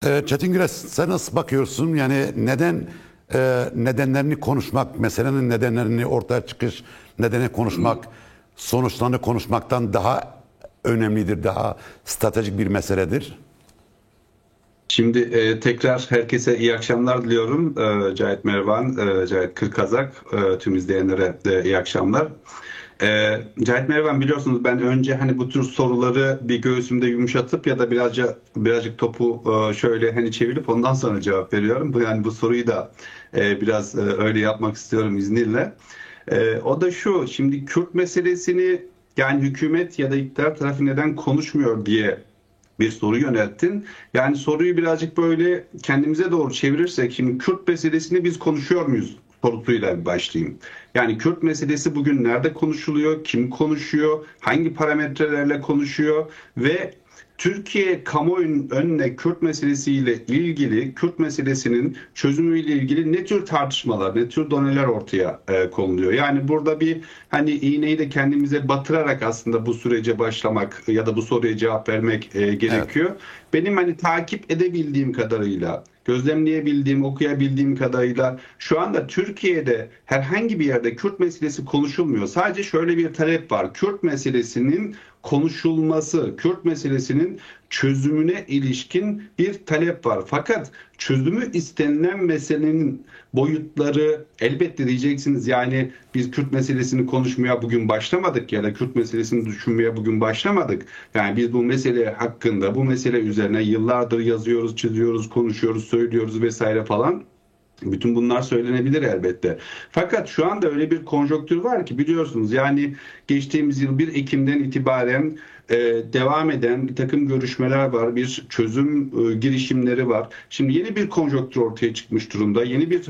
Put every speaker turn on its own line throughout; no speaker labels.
Çetin Güres, sen nasıl bakıyorsun? Yani neden nedenlerini konuşmak, meselenin nedenlerini ortaya çıkış, nedeni konuşmak, sonuçlarını konuşmaktan daha önemlidir, daha stratejik bir meseledir.
Şimdi tekrar herkese iyi akşamlar diliyorum. Cahit Mervan, Cahit Kırkazak, tüm izleyenlere de iyi akşamlar. Cahit Mervan, biliyorsunuz ben önce hani bu tür soruları bir göğsümde yumuşatıp ya da birazcık topu şöyle hani çevirip ondan sonra cevap veriyorum. Bu soruyu da biraz öyle yapmak istiyorum izninle. O da şu, şimdi Kürt meselesini yani hükümet ya da iktidar tarafı neden konuşmuyor diye bir soru yönelttin. Yani soruyu birazcık böyle kendimize doğru çevirirsek, şimdi Kürt meselesini biz konuşuyor muyuz sorusuyla bir başlayayım. Yani Kürt meselesi bugün nerede konuşuluyor, kim konuşuyor, hangi parametrelerle konuşuyor ve Türkiye kamuoyunun önüne Kürt meselesiyle ilgili, Kürt meselesinin çözümüyle ilgili ne tür tartışmalar, ne tür doneler ortaya konuluyor. Yani burada bir hani iğneyi de kendimize batırarak aslında bu sürece başlamak ya da bu soruya cevap vermek
Evet.
gerekiyor. Benim hani takip edebildiğim kadarıyla, gözlemleyebildiğim, okuyabildiğim kadarıyla şu anda Türkiye'de herhangi bir yerde Kürt meselesi konuşulmuyor. Sadece şöyle bir talep var. Kürt meselesinin konuşulması, Kürt meselesinin çözümüne ilişkin bir talep var. Fakat çözümü istenilen meselenin boyutları elbette diyeceksiniz, yani biz Kürt meselesini konuşmaya bugün başlamadık ya da Kürt meselesini düşünmeye bugün başlamadık. Yani biz bu mesele hakkında, bu mesele üzerine yıllardır yazıyoruz, çiziyoruz, konuşuyoruz, söylüyoruz vesaire falan. Bütün bunlar söylenebilir elbette. Fakat şu anda öyle bir konjonktür var ki, biliyorsunuz yani geçtiğimiz yıl 1 Ekim'den itibaren devam eden bir takım görüşmeler var, bir çözüm girişimleri var. Şimdi yeni bir konjonktür ortaya çıkmış durumda, yeni bir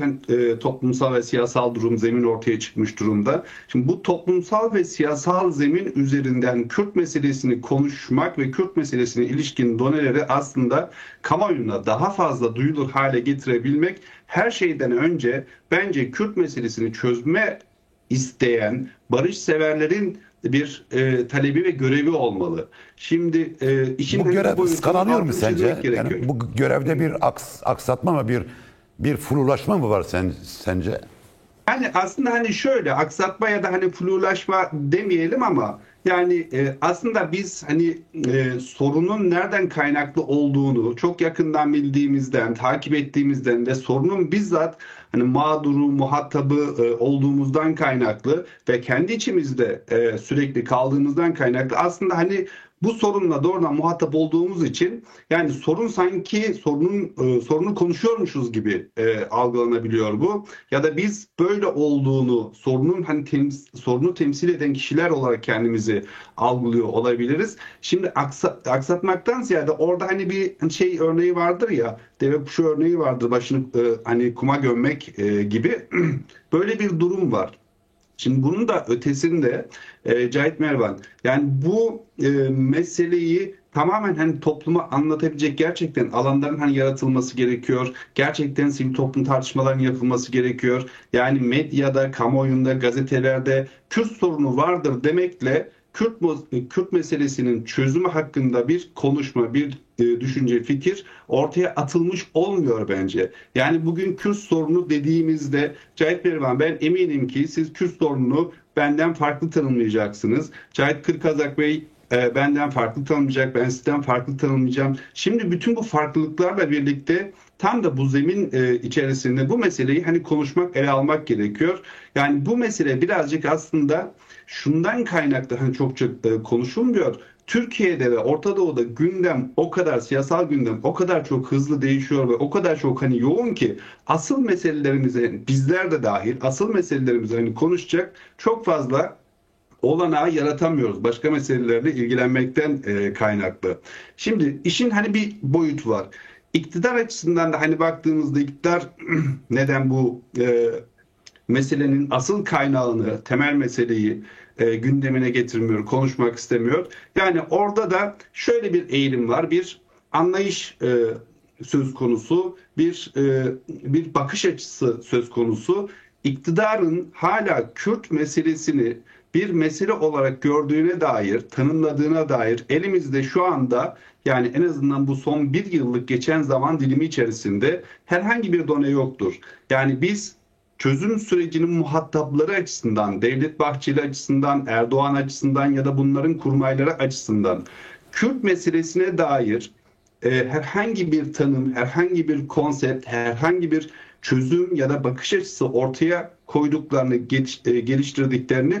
toplumsal ve siyasal durum, zemin ortaya çıkmış durumda. Şimdi bu toplumsal ve siyasal zemin üzerinden Kürt meselesini konuşmak ve Kürt meselesine ilişkin doneleri aslında kamuoyuna daha fazla duyulur hale getirebilmek her şeyden önce bence Kürt meselesini çözme isteyen barışseverlerin bir talebi ve görevi olmalı. Şimdi işin
Bu
hani bu
görev
boyutunun
ıskanamıyor mu
altını çizmek
sence? Yani
gerekiyor.
bu görevde bir aksatma mı, bir flulaşma mı var sence?
Yani aslında hani şöyle aksatma ya da hani flulaşma demeyelim ama yani aslında biz hani sorunun nereden kaynaklı olduğunu çok yakından bildiğimizden, takip ettiğimizden ve sorunun bizzat hani mağduru, muhatabı olduğumuzdan kaynaklı ve kendi içimizde sürekli kaldığımızdan kaynaklı aslında hani bu sorunla doğrudan muhatap olduğumuz için yani sorun sanki sorunu konuşuyormuşuz gibi algılanabiliyor bu. Ya da biz böyle olduğunu, sorunun hani sorunu temsil eden kişiler olarak kendimizi algılıyor olabiliriz. Şimdi aksatmaktan ziyade orada hani bir şey örneği vardır ya, deve kuşu örneği vardır, başını hani kuma gömmek gibi böyle bir durum var. Şimdi bunun da ötesinde Cahit Mervan, yani bu meseleyi tamamen hani topluma anlatabilecek gerçekten alanların hani yaratılması gerekiyor. Gerçekten sivil toplum tartışmalarının yapılması gerekiyor. Yani medyada, kamuoyunda, gazetelerde Kürt sorunu vardır demekle Kürt meselesinin çözümü hakkında bir konuşma, bir düşünce, fikir ortaya atılmış olmuyor bence. Yani bugün Kürt sorunu dediğimizde Cahit Berivan, ben eminim ki siz Kürt sorununu benden farklı tanımlayacaksınız. Cahit Kırkazak Bey benden farklı tanımlayacak, ben sizden farklı tanımlayacağım. Şimdi bütün bu farklılıklarla birlikte tam da bu zemin içerisinde bu meseleyi hani konuşmak, ele almak gerekiyor. Yani bu mesele birazcık aslında şundan kaynaklı hani çokça konuşulmuyor. Türkiye'de ve Orta Doğu'da gündem o kadar, siyasal gündem o kadar çok hızlı değişiyor ve o kadar çok hani yoğun ki asıl meselelerimize, bizler de dahil asıl meselelerimizi hani konuşacak çok fazla olanağı yaratamıyoruz. Başka meselelerle ilgilenmekten kaynaklı. Şimdi işin hani bir boyut var. İktidar açısından da hani baktığımızda iktidar neden bu meselenin asıl kaynağını, temel meseleyi gündemine getirmiyor, konuşmak istemiyor. Yani orada da şöyle bir eğilim var, bir anlayış söz konusu, bir bakış açısı söz konusu. İktidarın hala Kürt meselesini bir mesele olarak gördüğüne dair, tanımladığına dair elimizde şu anda, yani en azından bu son bir yıllık geçen zaman dilimi içerisinde herhangi bir done yoktur. Yani biz çözüm sürecinin muhatapları açısından, Devlet Bahçeli açısından, Erdoğan açısından ya da bunların kurmayları açısından Kürt meselesine dair herhangi bir tanım, herhangi bir konsept, herhangi bir çözüm ya da bakış açısı ortaya koyduklarını, geliştirdiklerini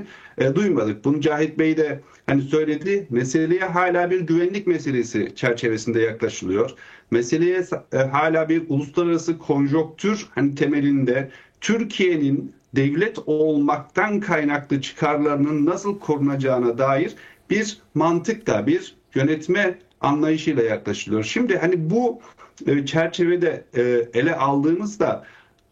duymadık. Bunu Cahit Bey de hani söyledi. Meseleye hala bir güvenlik meselesi çerçevesinde yaklaşılıyor. Meseleye hala bir uluslararası konjonktür hani temelinde Türkiye'nin devlet olmaktan kaynaklı çıkarlarının nasıl korunacağına dair bir mantıkla, bir yönetme anlayışıyla yaklaşılıyor. Şimdi hani bu çerçevede ele aldığımızda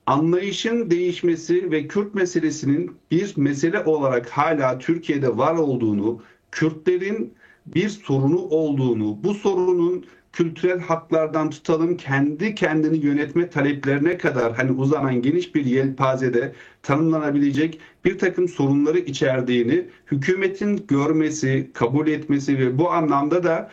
anlayışın değişmesi ve Kürt meselesinin bir mesele olarak hala Türkiye'de var olduğunu, Kürtlerin bir sorunu olduğunu, bu sorunun kültürel haklardan tutalım kendi kendini yönetme taleplerine kadar hani uzanan geniş bir yelpazede tanımlanabilecek bir takım sorunları içerdiğini hükümetin görmesi, kabul etmesi ve bu anlamda da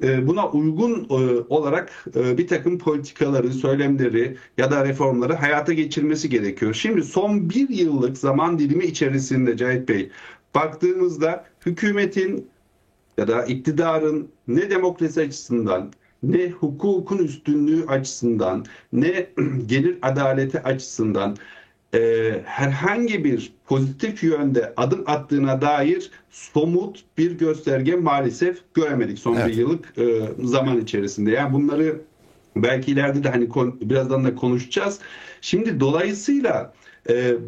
buna uygun olarak bir takım politikaları, söylemleri ya da reformları hayata geçirmesi gerekiyor. Şimdi son bir yıllık zaman dilimi içerisinde Cahit Bey baktığımızda hükümetin ya da iktidarın ne demokrasi açısından, ne hukukun üstünlüğü açısından, ne gelir adaleti açısından herhangi bir pozitif yönde adım attığına dair somut bir gösterge maalesef göremedik son bir
Evet.
yıllık zaman içerisinde. Yani bunları belki ileride de hani birazdan da konuşacağız. Şimdi dolayısıyla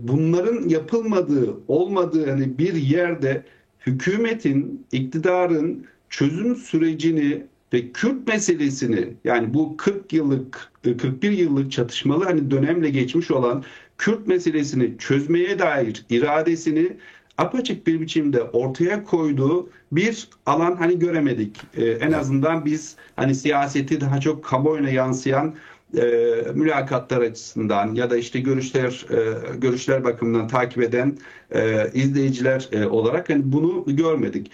bunların yapılmadığı, olmadığı hani bir yerde hükümetin, iktidarın çözüm sürecini ve Kürt meselesini, yani bu 40 yıllık, 41 yıllık çatışmalı hani dönemle geçmiş olan Kürt meselesini çözmeye dair iradesini apaçık bir biçimde ortaya koyduğu bir alan hani göremedik. En azından biz hani siyaseti daha çok kamuoyuna yansıyan mülakatlar açısından ya da işte görüşler bakımından takip eden izleyiciler olarak hani bunu görmedik.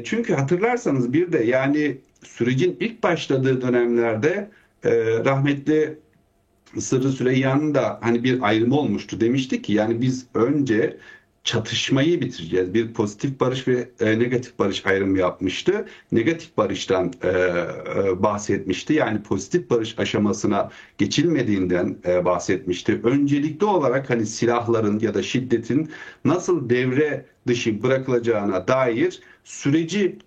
Çünkü hatırlarsanız bir de yani sürecin ilk başladığı dönemlerde rahmetli Sırrı Süreyya'nın da hani bir ayrımı olmuştu. Demişti ki yani biz önce çatışmayı bitireceğiz. Bir pozitif barış ve negatif barış ayrımı yapmıştı. Negatif barıştan bahsetmişti. Yani pozitif barış aşamasına geçilmediğinden bahsetmişti. Öncelikli olarak hani silahların ya da şiddetin nasıl devre dışı bırakılacağına dair süreci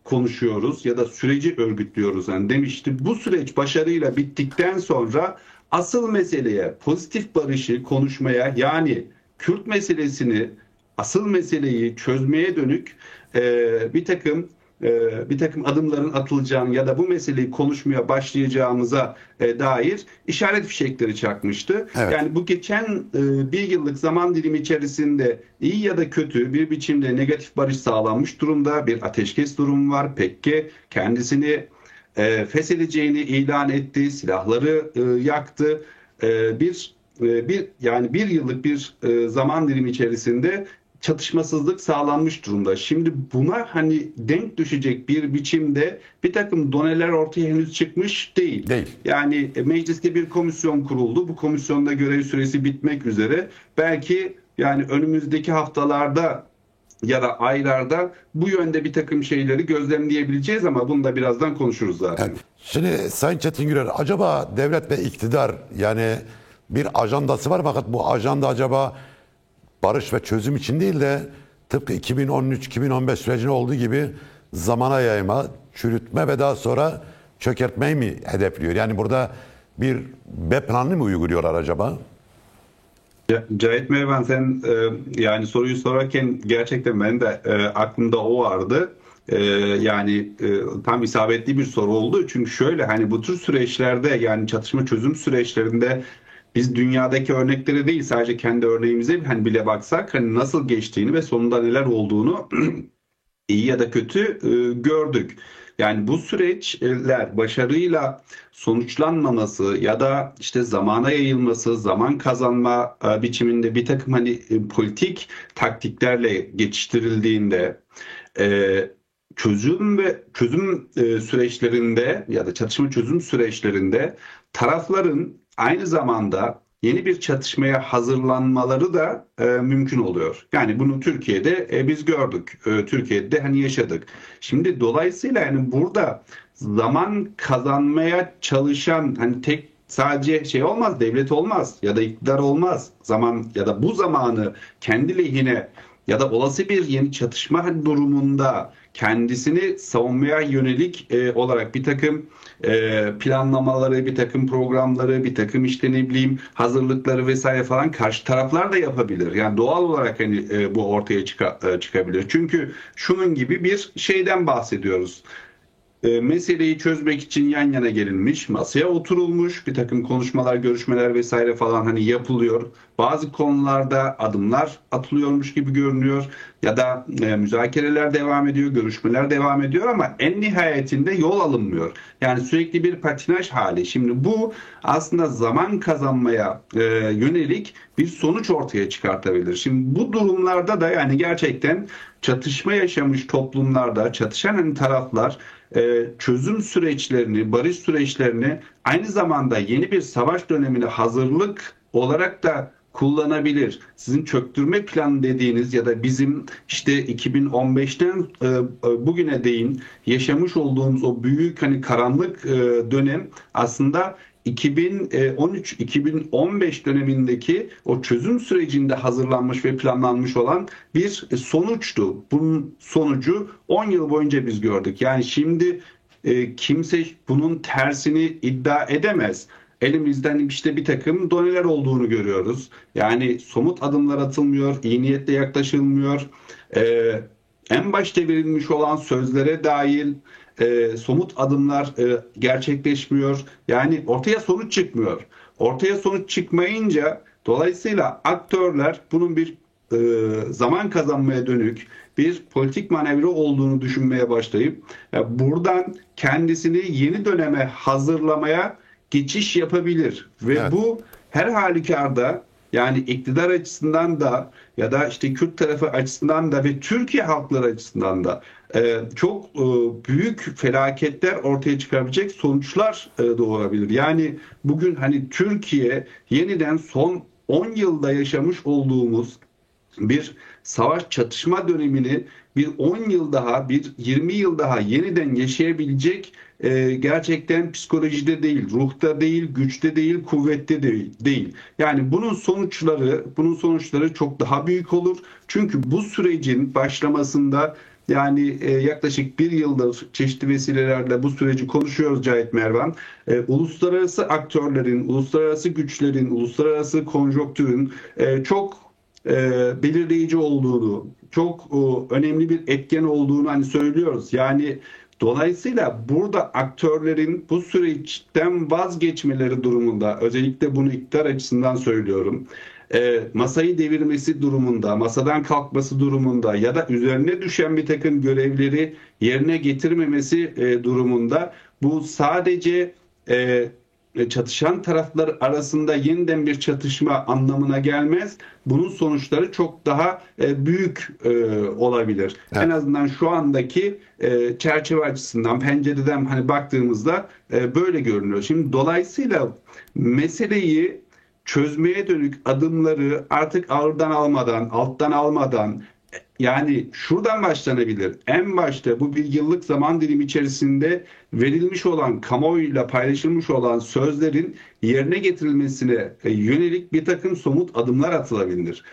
konuşuyoruz ya da süreci örgütlüyoruz yani demişti. Bu süreç başarıyla bittikten sonra asıl meseleye, pozitif barışı konuşmaya, yani Kürt meselesini, asıl meseleyi çözmeye dönük bir takım adımların atılacağını ya da bu meseleyi konuşmaya başlayacağımıza dair işaret fişekleri çakmıştı.
Evet.
Yani bu geçen bir yıllık zaman dilimi içerisinde iyi ya da kötü bir biçimde negatif barış sağlanmış durumda. Bir ateşkes durumu var. PKK kendisini feshedeceğini ilan etti, silahları yaktı. Yani bir yıllık bir zaman dilimi içerisinde çatışmasızlık sağlanmış durumda. Şimdi buna hani denk düşecek bir biçimde bir takım doneler ortaya henüz çıkmış değil.
Değil.
Yani mecliste bir komisyon kuruldu. Bu komisyonda görev süresi bitmek üzere. Belki yani önümüzdeki haftalarda ya da aylarda bu yönde bir takım şeyleri gözlemleyebileceğiz ama bunu da birazdan konuşuruz zaten.
Evet. Şimdi Sayın Çetin Güler, acaba devlet ve iktidar yani bir ajandası var, fakat bu ajanda acaba barış ve çözüm için değil de tıpkı 2013-2015 sürecinde olduğu gibi zamana yayma, çürütme ve daha sonra çökertmeyi mi hedefliyor? Yani burada bir B planını mı uyguluyorlar acaba?
Cahit Mervan, sen yani soruyu sorarken gerçekten ben de aklımda o vardı. Yani tam isabetli bir soru oldu. Çünkü şöyle hani bu tür süreçlerde, yani çatışma çözüm süreçlerinde biz dünyadaki örneklere değil sadece kendi örneğimize hani bile baksak hani nasıl geçtiğini ve sonunda neler olduğunu iyi ya da kötü gördük. Yani bu süreçler başarıyla sonuçlanmaması ya da işte zamana yayılması, zaman kazanma biçiminde bir takım hani politik taktiklerle geçiştirildiğinde e, çözüm süreçlerinde ya da çatışma çözüm süreçlerinde tarafların aynı zamanda yeni bir çatışmaya hazırlanmaları da mümkün oluyor. Yani bunu Türkiye'de biz gördük. Türkiye'de hani yaşadık. Şimdi dolayısıyla yani burada zaman kazanmaya çalışan hani tek sadece şey olmaz, devlet olmaz ya da iktidar olmaz. Zaman ya da bu zamanı kendi lehine ya da olası bir yeni çatışma durumunda kendisini savunmaya yönelik olarak bir takım planlamaları, bir takım programları, bir takım işte ne bileyim hazırlıkları vesaire falan karşı taraflar da yapabilir. Yani doğal olarak hani bu ortaya çıkabilir. Çünkü şunun gibi bir şeyden bahsediyoruz. Meseleyi çözmek için yan yana gelinmiş, masaya oturulmuş, bir takım konuşmalar, görüşmeler vesaire falan hani yapılıyor. Bazı konularda adımlar atılıyormuş gibi görünüyor ya da müzakereler devam ediyor, görüşmeler devam ediyor ama en nihayetinde yol alınmıyor. Yani sürekli bir patinaj hali. Şimdi bu aslında zaman kazanmaya yönelik bir sonuç ortaya çıkartabilir. Şimdi bu durumlarda da yani gerçekten çatışma yaşamış toplumlarda çatışan hani taraflar çözüm süreçlerini, barış süreçlerini aynı zamanda yeni bir savaş dönemine hazırlık olarak da kullanabilir. Sizin çöktürme planı dediğiniz ya da bizim işte 2015'ten bugüne değin yaşamış olduğumuz o büyük hani karanlık dönem aslında 2013-2015 dönemindeki o çözüm sürecinde hazırlanmış ve planlanmış olan bir sonuçtu. Bunun sonucu 10 yıl boyunca biz gördük. Yani şimdi kimse bunun tersini iddia edemez. Elimizden işte bir takım doneler olduğunu görüyoruz. Yani somut adımlar atılmıyor, iyi niyetle yaklaşılmıyor. En başta verilmiş olan sözlere dahil somut adımlar gerçekleşmiyor. Yani ortaya sonuç çıkmıyor. Ortaya sonuç çıkmayınca dolayısıyla aktörler bunun bir zaman kazanmaya dönük bir politik manevra olduğunu düşünmeye başlayıp buradan kendisini yeni döneme hazırlamaya geçiş yapabilir. Ve
Evet.
bu her halükarda yani iktidar açısından da ya da işte Kürt tarafı açısından da ve Türkiye halkları açısından da çok büyük felaketler ortaya çıkarabilecek sonuçlar doğurabilir. Yani bugün hani Türkiye yeniden son 10 yılda yaşamış olduğumuz bir savaş çatışma dönemini bir 10 yıl daha, bir 20 yıl daha yeniden yaşayabilecek gerçekten psikolojide değil, ruhta değil, güçte değil, kuvvette değil. Yani bunun sonuçları çok daha büyük olur. Çünkü bu sürecin başlamasında yani yaklaşık bir yıldır çeşitli vesilelerle bu süreci konuşuyoruz Cahit Mervan. Uluslararası aktörlerin, uluslararası güçlerin, uluslararası konjonktürün çok belirleyici olduğunu, çok önemli bir etken olduğunu hani söylüyoruz. Yani dolayısıyla burada aktörlerin bu süreçten vazgeçmeleri durumunda, özellikle bunu iktidar açısından söylüyorum. Masayı devirmesi durumunda, masadan kalkması durumunda ya da üzerine düşen bir takım görevleri yerine getirmemesi durumunda bu sadece çatışan taraflar arasında yeniden bir çatışma anlamına gelmez. Bunun sonuçları çok daha büyük olabilir.
Evet.
En azından şu andaki çerçeve açısından, pencereden hani baktığımızda böyle görünüyor. Şimdi dolayısıyla meseleyi çözmeye dönük adımları artık ağırdan almadan, alttan almadan yani şuradan başlanabilir. En başta bu bir yıllık zaman dilimi içerisinde verilmiş olan, kamuoyuyla paylaşılmış olan sözlerin yerine getirilmesine yönelik bir takım somut adımlar atılabilir.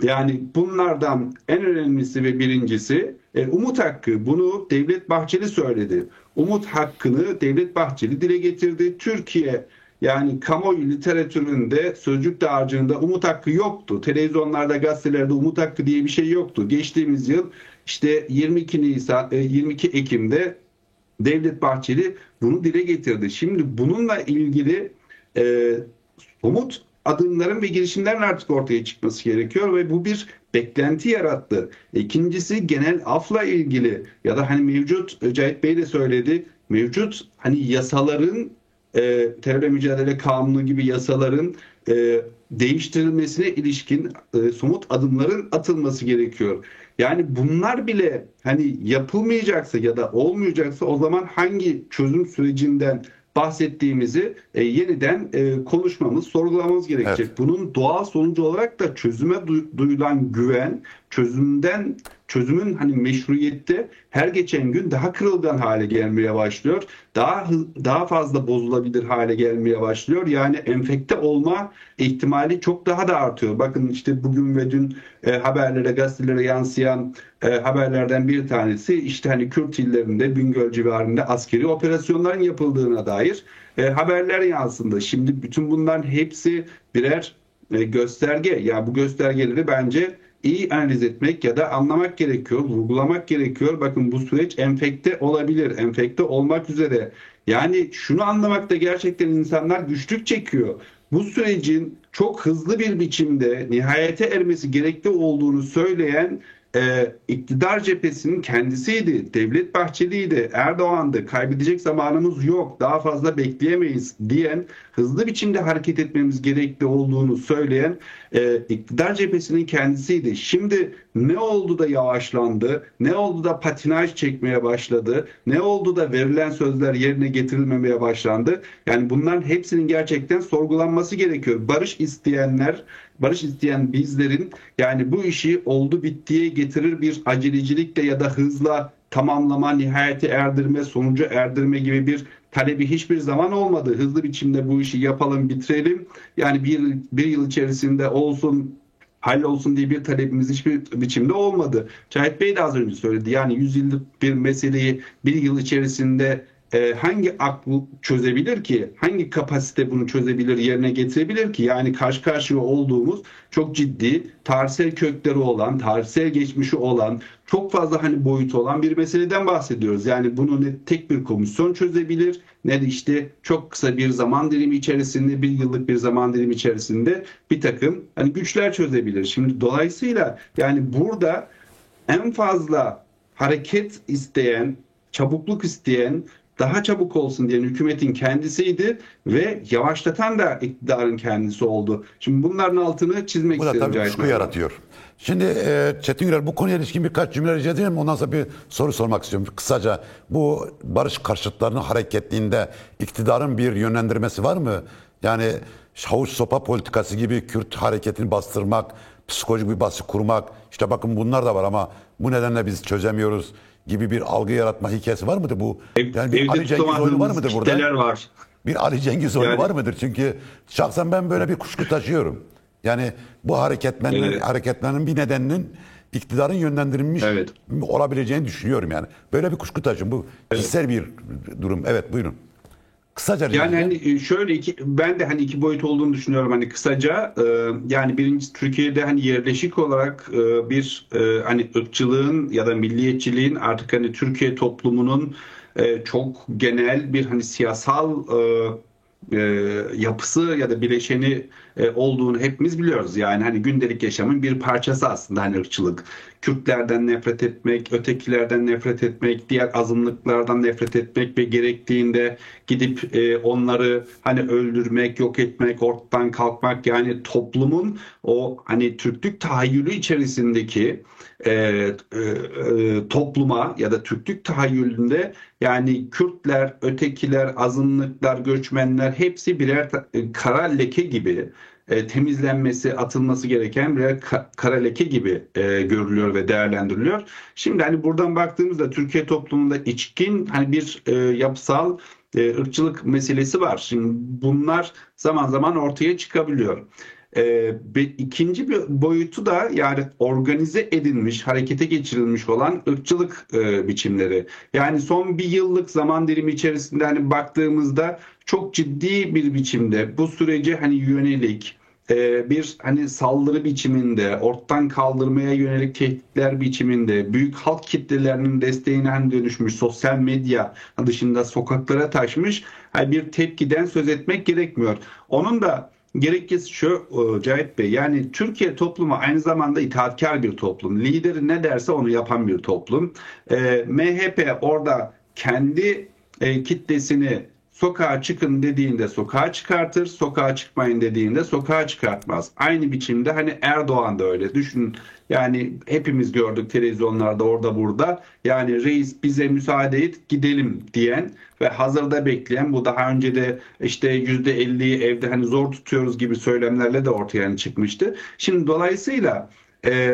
Yani bunlardan en önemlisi ve birincisi umut hakkı. Bunu Devlet Bahçeli söyledi. Umut hakkını Devlet Bahçeli dile getirdi. Türkiye yani kamuoyu literatüründe sözcük dağarcığında umut hakkı yoktu. Televizyonlarda, gazetelerde umut hakkı diye bir şey yoktu. Geçtiğimiz yıl işte 22 Ekim'de Devlet Bahçeli bunu dile getirdi. Şimdi bununla ilgili somut adımların ve girişimlerin artık ortaya çıkması gerekiyor ve bu bir beklenti yarattı. İkincisi genel afla ilgili ya da hani mevcut Cahit Bey de söyledi, mevcut hani yasaların terörle mücadele kanunu gibi yasaların değiştirilmesine ilişkin somut adımların atılması gerekiyor. Yani bunlar bile hani yapılmayacaksa ya da olmayacaksa o zaman hangi çözüm sürecinden bahsettiğimizi yeniden konuşmamız, sorgulamamız gerekecek.
Evet.
Bunun doğal sonucu olarak da çözüme duyulan güven, çözümün hani meşruiyette her geçen gün daha kırılgan hale gelmeye başlıyor. Daha fazla bozulabilir hale gelmeye başlıyor. Yani enfekte olma ihtimali çok daha da artıyor. Bakın işte bugün ve dün haberlere, gazetelere yansıyan haberlerden bir tanesi işte hani Kürt illerinde, Bingöl civarında askeri operasyonların yapıldığına dair haberler yansıdı. Şimdi bütün bunların hepsi birer gösterge. Ya bu göstergeleri bence iyi analiz etmek ya da anlamak gerekiyor, vurgulamak gerekiyor. Bakın bu süreç enfekte olabilir, enfekte olmak üzere. Yani şunu anlamakta gerçekten insanlar güçlük çekiyor. Bu sürecin çok hızlı bir biçimde nihayete ermesi gerekli olduğunu söyleyen iktidar cephesinin kendisiydi. Devlet Bahçeli'ydi, Erdoğan'dı. Kaybedecek zamanımız yok, daha fazla bekleyemeyiz diyen, hızlı biçimde hareket etmemiz gerekli olduğunu söyleyen iktidar cephesinin kendisiydi. Şimdi ne oldu da yavaşlandı? Ne oldu da patinaj çekmeye başladı? Ne oldu da verilen sözler yerine getirilmemeye başlandı? Yani bunların hepsinin gerçekten sorgulanması gerekiyor. Barış isteyen bizlerin yani bu işi oldu bittiye getirir bir acelecilikle ya da hızla tamamlama, nihayete erdirme, sonucu erdirme gibi bir talebi hiçbir zaman olmadı. Hızlı biçimde bu işi yapalım, bitirelim. Yani bir yıl içerisinde olsun, hallolsun diye bir talebimiz hiçbir biçimde olmadı. Cahit Bey de az önce söyledi. Yani 100 yıllık bir meseleyi bir yıl içerisinde hangi akıl çözebilir ki? Hangi kapasite bunu çözebilir, yerine getirebilir ki? Yani karşı karşıya olduğumuz çok ciddi tarihsel kökleri olan, tarihsel geçmişi olan, çok fazla hani boyutu olan bir meseleden bahsediyoruz. Yani bunu ne tek bir komisyon çözebilir ne de işte çok kısa bir zaman dilimi içerisinde, bir yıllık bir zaman dilimi içerisinde bir takım hani güçler çözebilir. Şimdi dolayısıyla yani burada en fazla hareket isteyen, çabukluk isteyen, daha çabuk olsun diyen hükümetin kendisiydi ve yavaşlatan da iktidarın kendisi oldu. Şimdi bunların altını çizmek
Bu da
istedim
tabii
Cahit
kuşku
Bey.
yaratıyor. Şimdi Çetin Güler, bu konuya ilişkin birkaç cümle rica ederim. Ondan sonra bir soru sormak istiyorum. Kısaca bu barış karşıtlarının hareketliğinde iktidarın bir yönlendirmesi var mı? Yani havuç sopa politikası gibi Kürt hareketini bastırmak, psikolojik bir baskı kurmak. İşte bakın bunlar da var ama bu nedenle biz çözemiyoruz gibi bir algı yaratma hikayesi var mıdır bu? Yani bir
Evde
Ali Cengiz oyunu var
tutamadığımız
mıdır burada?
kitleler var.
Bir Ali Cengiz oyunu
Yani
var mıdır? Çünkü şahsen ben böyle bir kuşku taşıyorum. Yani bu hareketlerin bir nedeninin iktidarın yönlendirilmiş
evet.
olabileceğini düşünüyorum yani. Böyle bir kuşku taşıyorum. Bu kişisel bir durum. Evet, buyurun. Kısaca rica
Yani
edeyim.
hani şöyle ben de hani iki boyut olduğunu düşünüyorum hani kısaca yani birincisi Türkiye'de hani yerleşik olarak bir hani ırkçılığın ya da milliyetçiliğin artık hani Türkiye toplumunun çok genel bir hani siyasal e, yapısı ya da bileşeni olduğunu hepimiz biliyoruz. Yani hani gündelik yaşamın bir parçası aslında hani ırkçılık. Kürtlerden nefret etmek, ötekilerden nefret etmek, diğer azınlıklardan nefret etmek ve gerektiğinde gidip onları hani öldürmek, yok etmek, ortadan kalkmak yani toplumun o hani Türklük tahayyülü içerisindeki topluma ya da Türklük tahayyülünde yani Kürtler, ötekiler, azınlıklar, göçmenler hepsi birer kara leke gibi temizlenmesi, atılması gereken birer kara leke gibi görülüyor ve değerlendiriliyor. Şimdi hani buradan baktığımızda Türkiye toplumunda içkin hani bir yapısal ırkçılık meselesi var. Şimdi bunlar zaman zaman ortaya çıkabiliyor. İkinci bir boyutu da yani organize edilmiş, harekete geçirilmiş olan ırkçılık biçimleri. Yani son bir yıllık zaman dilimi içerisinde hani baktığımızda çok ciddi bir biçimde bu sürece hani yönelik bir hani saldırı biçiminde, ortadan kaldırmaya yönelik tehditler biçiminde, büyük halk kitlelerinin desteğine hani dönüşmüş, sosyal medya dışında sokaklara taşmış hani bir tepkiden söz etmek gerekmiyor. Onun da gerekçesi şu Cahit Bey, yani Türkiye toplumu aynı zamanda itaatkar bir toplum. Lideri ne derse onu yapan bir toplum. MHP orada kendi kitlesini sokağa çıkın dediğinde sokağa çıkartır, sokağa çıkmayın dediğinde sokağa çıkartmaz. Aynı biçimde hani Erdoğan da öyle. Düşün, yani hepimiz gördük televizyonlarda, orada burada. Yani reis bize müsaade et gidelim diyen ve hazırda bekleyen, bu daha önce de işte %50'yi evde hani zor tutuyoruz gibi söylemlerle de ortaya çıkmıştı. Şimdi dolayısıyla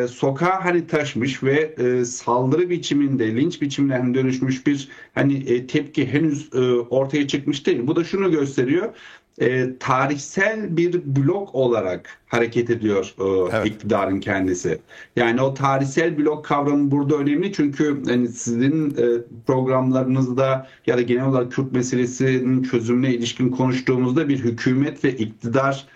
sokağa hani taşmış ve saldırı biçiminde, linç biçimine hani dönüşmüş bir hani tepki henüz ortaya çıkmış değil. Bu da şunu gösteriyor. Tarihsel bir blok olarak hareket ediyor
Evet.
iktidarın kendisi. Yani o tarihsel blok kavramı burada önemli, çünkü hani sizin programlarınızda ya da genel olarak Kürt meselesinin çözümüne ilişkin konuştuğumuzda bir hükümet ve iktidar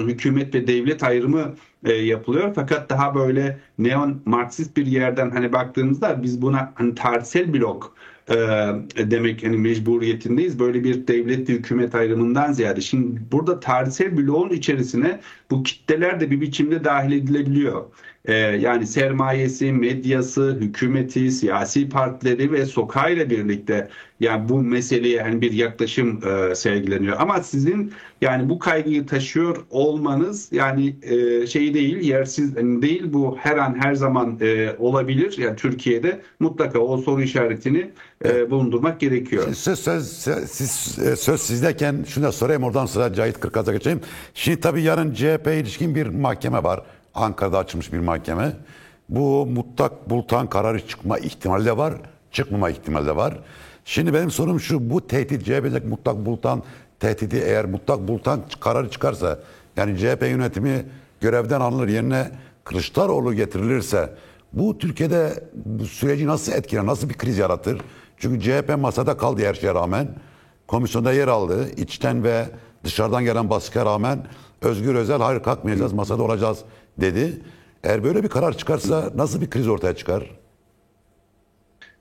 hükümet ve devlet ayrımı yapılıyor. Fakat daha böyle neon Marksist bir yerden hani baktığımızda biz buna hani tarihsel blok e, demek hani mecburiyetindeyiz. Böyle bir devlet ve hükümet ayrımından ziyade. Şimdi burada tarihsel bloğun içerisine bu kitleler de bir biçimde dahil edilebiliyor. Yani sermayesi, medyası, hükümeti, siyasi partileri ve sokağıyla birlikte yani bu meseleye hani bir yaklaşım sergileniyor. Ama sizin yani bu kaygıyı taşıyor olmanız yani şey değil, yersiz değil. Bu her an her zaman olabilir. Yani Türkiye'de mutlaka o soru işaretini bulundurmak gerekiyor.
Söz sizdeyken şunu da sorayım, oradan sonra Cahit Kırkaz'a geçeyim. Şimdi tabii yarın CHP'ye ilişkin bir mahkeme var. Ankara'da açılmış bir mahkeme. Bu mutlak bultan kararı çıkma ihtimali de var, çıkmama ihtimali de var. Şimdi benim sorum şu: bu tehdit, CHP'deki mutlak bultan tehdidi, eğer mutlak bultan kararı çıkarsa, yani CHP yönetimi görevden alınır, yerine Kılıçdaroğlu getirilirse, bu Türkiye'de bu süreci nasıl etkiler, nasıl bir kriz yaratır? Çünkü CHP masada kaldı her şeye rağmen. Komisyonda yer aldı. İçten ve dışarıdan gelen baskıya rağmen Özgür Özel hayır kalkmayacağız, masada olacağız dedi. Eğer böyle bir karar çıkarsa nasıl bir kriz ortaya çıkar?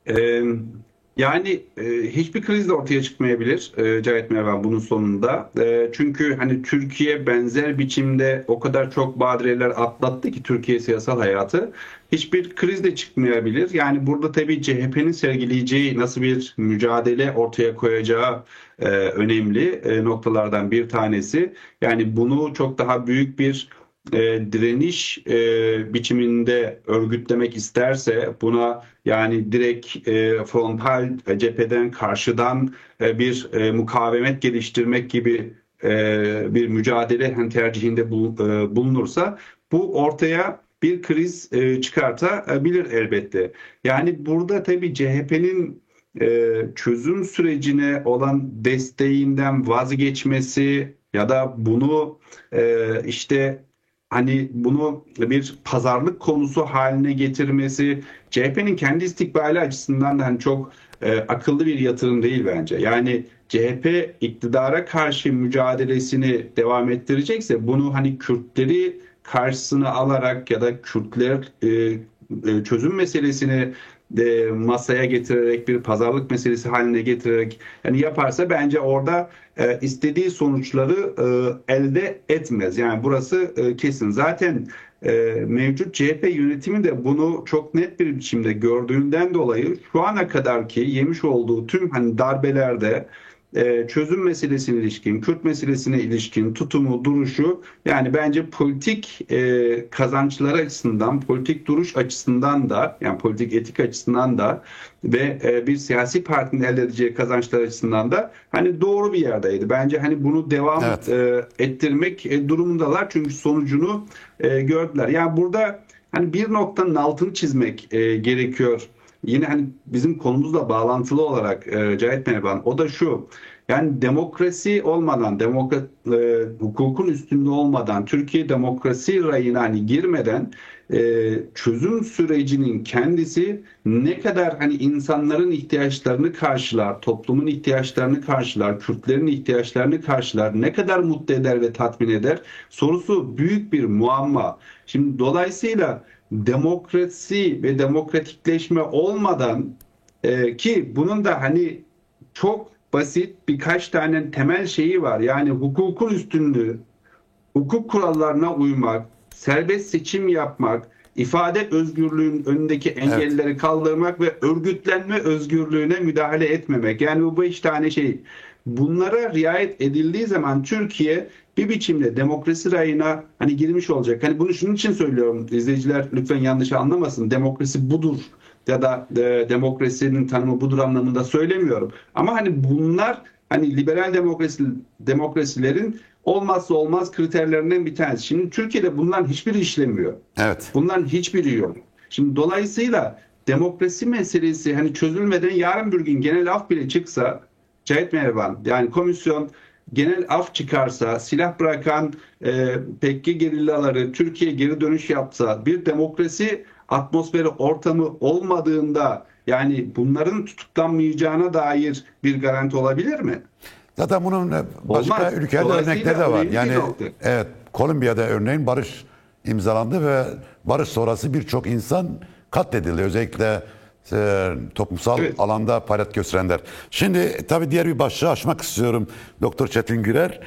Ee, Yani hiçbir kriz de ortaya çıkmayabilir Cahit Mervan bunun sonunda. Çünkü hani Türkiye benzer biçimde o kadar çok badireler atlattı ki Türkiye siyasal hayatı. Hiçbir kriz de çıkmayabilir. Yani burada tabii CHP'nin sergileyeceği, nasıl bir mücadele ortaya koyacağı önemli noktalardan bir tanesi. Yani bunu çok daha büyük bir direniş biçiminde örgütlemek isterse, buna yani direkt frontal cepheden karşıdan bir mukavemet geliştirmek gibi bir mücadele hani tercihinde bulunursa, bu ortaya bir kriz çıkartabilir elbette. Yani burada tabii CHP'nin çözüm sürecine olan desteğinden vazgeçmesi ya da bunu işte hani bunu bir pazarlık konusu haline getirmesi CHP'nin kendi istikbali açısından da hani çok akıllı bir yatırım değil bence. Yani CHP iktidara karşı mücadelesini devam ettirecekse, bunu hani Kürtleri karşısına alarak ya da Kürtler çözüm meselesini de masaya getirerek, bir pazarlık meselesi haline getirerek yani yaparsa, bence orada istediği sonuçları elde etmez. Yani burası kesin. Zaten mevcut CHP yönetimi de bunu çok net bir biçimde gördüğünden dolayı şu ana kadarki yemiş olduğu tüm hani darbelerde çözüm meselesine ilişkin, Kürt meselesine ilişkin tutumu, duruşu, yani bence politik kazançlar açısından, politik duruş açısından da, yani politik etik açısından da ve bir siyasi partinin elde edeceği kazançlar açısından da hani doğru bir yerdeydi. Bence hani bunu devam
Evet.
ettirmek durumundalar, çünkü sonucunu gördüler. Yani burada hani bir noktanın altını çizmek gerekiyor. Yine hani bizim konumuzla bağlantılı olarak Cahit Mervan, o da şu: yani demokrasi olmadan, hukukun üstünde olmadan, Türkiye demokrasi rayına hani girmeden çözüm sürecinin kendisi ne kadar hani insanların ihtiyaçlarını karşılar, toplumun ihtiyaçlarını karşılar, Kürtlerin ihtiyaçlarını karşılar, ne kadar mutlu eder ve tatmin eder sorusu büyük bir muamma. Şimdi dolayısıyla demokrasi ve demokratikleşme olmadan ki bunun da hani çok basit birkaç tane temel şeyi var. Yani hukukun üstünlüğü, hukuk kurallarına uymak, serbest seçim yapmak, ifade özgürlüğünün önündeki engelleri kaldırmak ve örgütlenme özgürlüğüne müdahale etmemek. Yani bu 5 tane şey. Bunlara riayet edildiği zaman Türkiye bir biçimde demokrasi rayına hani girmiş olacak. Hani bunu şunun için söylüyorum. İzleyiciler lütfen yanlış anlamasın. Demokrasi budur ya da demokrasinin tanımı budur anlamında söylemiyorum. Ama hani bunlar hani liberal demokrasilerin olmazsa olmaz kriterlerinden bir tanesi. Şimdi Türkiye'de bunların hiçbiri işlemiyor.
Evet.
Bunların hiçbiri yok. Şimdi dolayısıyla demokrasi meselesi hani çözülmeden yarın bir gün genel af bile çıksa, Cahit Mervan, yani komisyon genel af çıkarsa, silah bırakan PKK gerillaları Türkiye'ye geri dönüş yapsa, bir demokrasi atmosferi ortamı olmadığında yani bunların tutuklanmayacağına dair bir garanti olabilir mi?
Zaten bunun başka
Olmaz.
ülkelerde
Dolayısıyla
örnekleri de var.
önemli bir
Yani
nokta.
evet, Kolombiya'da örneğin barış imzalandı ve barış sonrası birçok insan katledildi. Özellikle toplumsal
Evet.
alanda faaliyet gösterenler. Şimdi tabii diğer bir başlığı açmak istiyorum Doktor Çetin Gürer.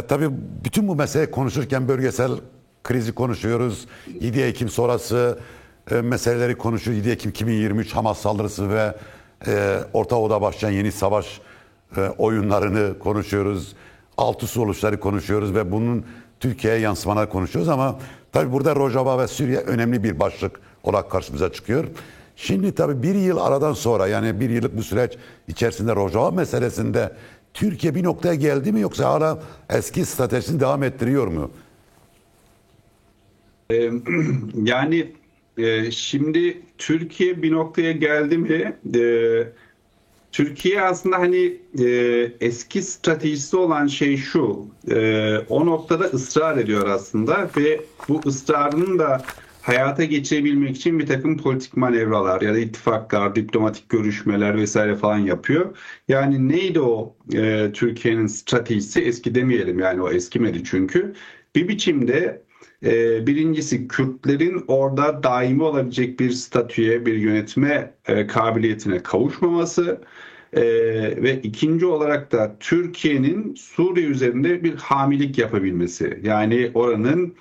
Tabii bütün bu meseleyi konuşurken bölgesel krizi konuşuyoruz. 7 Ekim sonrası meseleleri konuşuyoruz. 7 Ekim 2023 Hamas saldırısı ve Orta Doğu'da başlayan yeni savaş oyunlarını konuşuyoruz. Altı su oluşları konuşuyoruz ve bunun Türkiye'ye yansımaları konuşuyoruz ama tabii burada Rojava ve Suriye önemli bir başlık olarak karşımıza çıkıyor. Şimdi tabii bir yıl aradan sonra, yani bir yıllık bu süreç içerisinde Rojava meselesinde Türkiye bir noktaya geldi mi, yoksa hala eski stratejisini devam ettiriyor mu?
Yani şimdi Türkiye bir noktaya geldi mi? Türkiye aslında hani eski stratejisi olan şey şu, o noktada ısrar ediyor aslında ve bu ısrarını da hayata geçirebilmek için bir takım politik manevralar ya da ittifaklar, diplomatik görüşmeler vesaire falan yapıyor. Yani neydi o Türkiye'nin stratejisi? Eski demeyelim, yani o eskimedi çünkü. Bir biçimde birincisi Kürtlerin orada daimi olabilecek bir statüye, bir yönetme kabiliyetine kavuşmaması. Ve ikinci olarak da Türkiye'nin Suriye üzerinde bir hamilik yapabilmesi. Yani oranın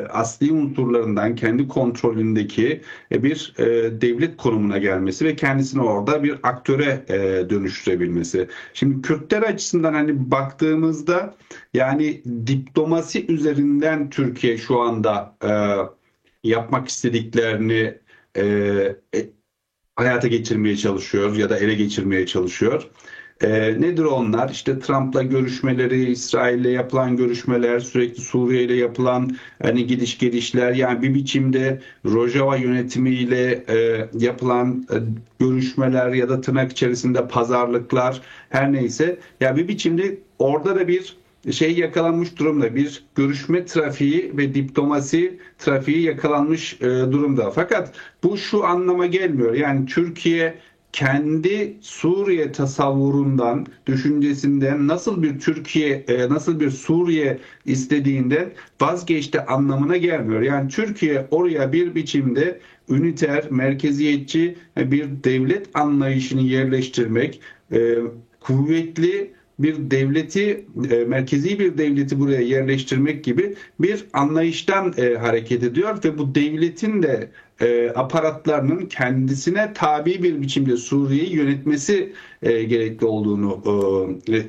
asli unsurlarından kendi kontrolündeki bir devlet konumuna gelmesi ve kendisini orada bir aktöre dönüştürebilmesi. Şimdi Kürtler açısından hani baktığımızda yani diplomasi üzerinden Türkiye şu anda yapmak istediklerini hayata geçirmeye çalışıyor ya da ele geçirmeye çalışıyor. Nedir onlar? İşte Trump'la görüşmeleri, İsrail'le yapılan görüşmeler, sürekli Suriye ile yapılan hani gidiş gelişler, yani bir biçimde Rojava yönetimiyle yapılan görüşmeler ya da tırnak içerisinde pazarlıklar, her neyse. Ya bir biçimde orada da bir şey yakalanmış durumda. Bir görüşme trafiği ve diplomasi trafiği yakalanmış durumda. Fakat bu şu anlama gelmiyor. Yani Türkiye kendi Suriye tasavvurundan, düşüncesinden nasıl bir Türkiye, nasıl bir Suriye istediğinden vazgeçti anlamına gelmiyor. Yani Türkiye oraya bir biçimde üniter, merkeziyetçi bir devlet anlayışını yerleştirmek, kuvvetli bir devleti, merkezi bir devleti buraya yerleştirmek gibi bir anlayıştan hareket ediyor ve bu devletin de aparatlarının kendisine tabi bir biçimde Suriye'yi yönetmesi gerekli olduğunu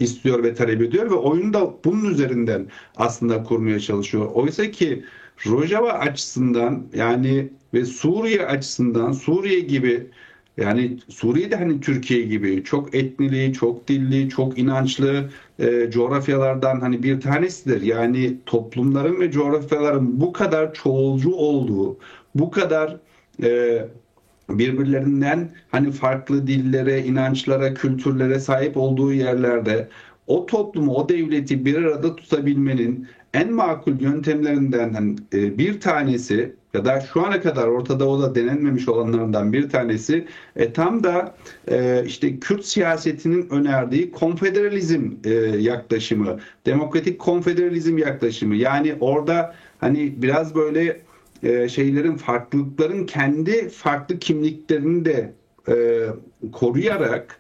istiyor ve talep ediyor ve oyunu da bunun üzerinden aslında kurmaya çalışıyor. Oysa ki Rojava açısından yani ve Suriye açısından, Suriye gibi, yani Suriye'de hani Türkiye gibi çok etnili, çok dilli, çok inançlı coğrafyalardan hani bir tanesidir. Yani toplumların ve coğrafyaların bu kadar çoğulcu olduğu, bu kadar birbirlerinden hani farklı dillere, inançlara, kültürlere sahip olduğu yerlerde o toplumu, o devleti bir arada tutabilmenin en makul yöntemlerinden hani, bir tanesi ya da şu ana kadar Orta Doğu'da denenmemiş olanlardan bir tanesi tam da işte Kürt siyasetinin önerdiği konfederalizm yaklaşımı, demokratik konfederalizm yaklaşımı. Yani orada hani biraz böyle şeylerin, farklılıkların kendi farklı kimliklerini de koruyarak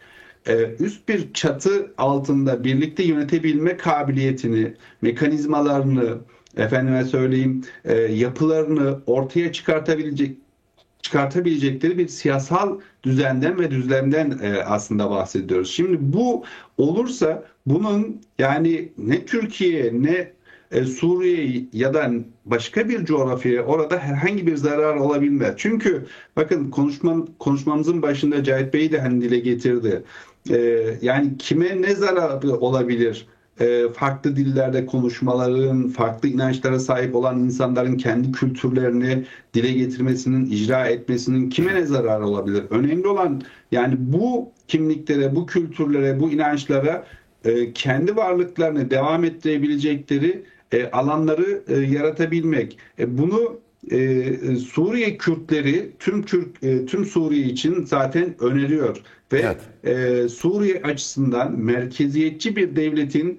üst bir çatı altında birlikte yönetebilme kabiliyetini, mekanizmalarını, efendime söyleyeyim, yapılarını ortaya çıkartabilecekleri bir siyasal düzenden ve düzlemden aslında bahsediyoruz. Şimdi bu olursa bunun yani ne Türkiye ne Suriye ya da başka bir coğrafyaya orada herhangi bir zarar olabilmez. Çünkü bakın konuşmamızın başında Cahit Bey de hani dile getirdi. Yani kime ne zararı olabilir? Farklı dillerde konuşmaların, farklı inançlara sahip olan insanların kendi kültürlerini dile getirmesinin, icra etmesinin kime ne zararı olabilir? Önemli olan yani bu kimliklere, bu kültürlere, bu inançlara kendi varlıklarını devam ettirebilecekleri alanları yaratabilmek. Bunu Suriye Kürtleri tüm Suriye için zaten öneriyor ve Suriye açısından merkeziyetçi bir devletin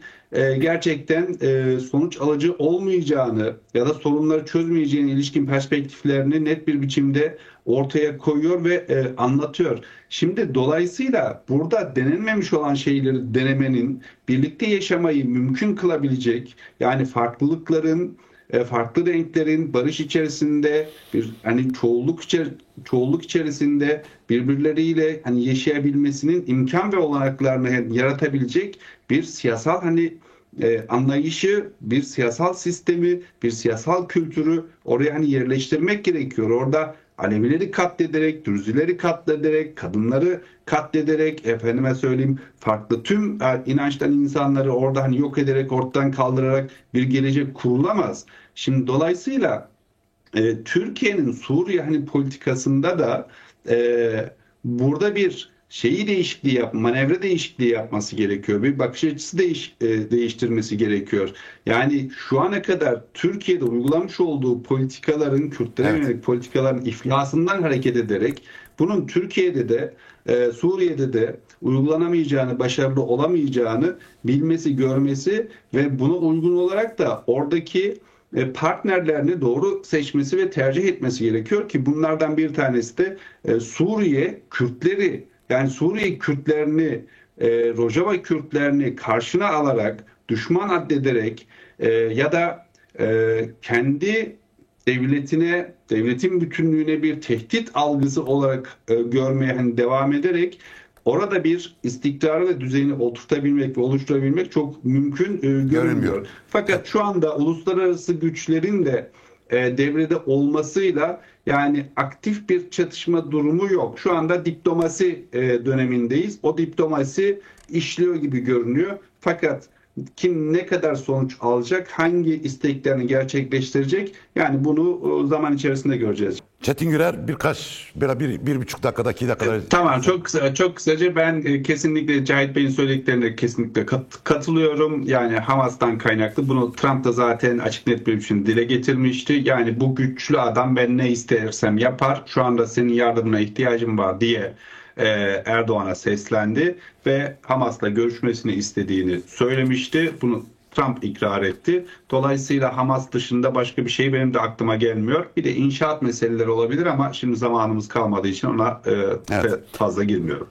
gerçekten sonuç alıcı olmayacağını ya da sorunları çözmeyeceğine ilişkin perspektiflerini net bir biçimde ortaya koyuyor ve anlatıyor. Şimdi dolayısıyla burada denenmemiş olan şeyleri denemenin, birlikte yaşamayı mümkün kılabilecek, yani farklılıkların, farklı renklerin barış içerisinde bir hani çoğulluk içerisinde birbirleriyle hani yaşayabilmesinin imkan ve olanaklarını yaratabilecek bir siyasal hani anlayışı, bir siyasal sistemi, bir siyasal kültürü oraya hani yerleştirmek gerekiyor. Orada Alevileri katlederek, Dürzileri katlederek, kadınları katlederek, efendime söyleyeyim farklı tüm inançtan insanları orada hani yok ederek, ortadan kaldırarak bir gelecek kurulamaz. Şimdi dolayısıyla Türkiye'nin Suriye hani politikasında da burada bir manevra değişikliği yapması gerekiyor. Bir bakış açısı değiştirmesi gerekiyor. Yani şu ana kadar Türkiye'de uygulamış olduğu politikaların, Kürtlere yönelik politikaların iflasından hareket ederek bunun Türkiye'de de Suriye'de de uygulanamayacağını, başarılı olamayacağını bilmesi, görmesi ve buna uygun olarak da oradaki partnerlerini doğru seçmesi ve tercih etmesi gerekiyor ki bunlardan bir tanesi de Suriye Kürtleri, yani Suriye Kürtlerini, Rojava Kürtlerini karşına alarak, düşman addederek ya da kendi devletin bütünlüğüne bir tehdit algısı olarak görmeye hani devam ederek orada bir istikrarı ve düzeni oturtabilmek ve oluşturabilmek çok mümkün görünmüyor. Fakat şu anda uluslararası güçlerin de devrede olmasıyla yani aktif bir çatışma durumu yok. Şu anda diplomasi dönemindeyiz. O diplomasi işliyor gibi görünüyor. Fakat kim ne kadar sonuç alacak, hangi isteklerini gerçekleştirecek, yani bunu zaman içerisinde göreceğiz.
Çetin Gürer bir buçuk dakikada, 2 dakikada.
Tamam, çok kısaca ben kesinlikle Cahit Bey'in söylediklerine kesinlikle katılıyorum. Yani Hamas'tan kaynaklı. Bunu Trump da zaten açık net bir biçimde dile getirmişti. Yani bu güçlü adam ben ne istersem yapar. Şu anda senin yardımına ihtiyacım var diye Erdoğan'a seslendi ve Hamas'la görüşmesini istediğini söylemişti. Bunu Trump ikrar etti. Dolayısıyla Hamas dışında başka bir şey benim de aklıma gelmiyor. Bir de inşaat meseleleri olabilir ama şimdi zamanımız kalmadığı için ona fazla girmiyorum.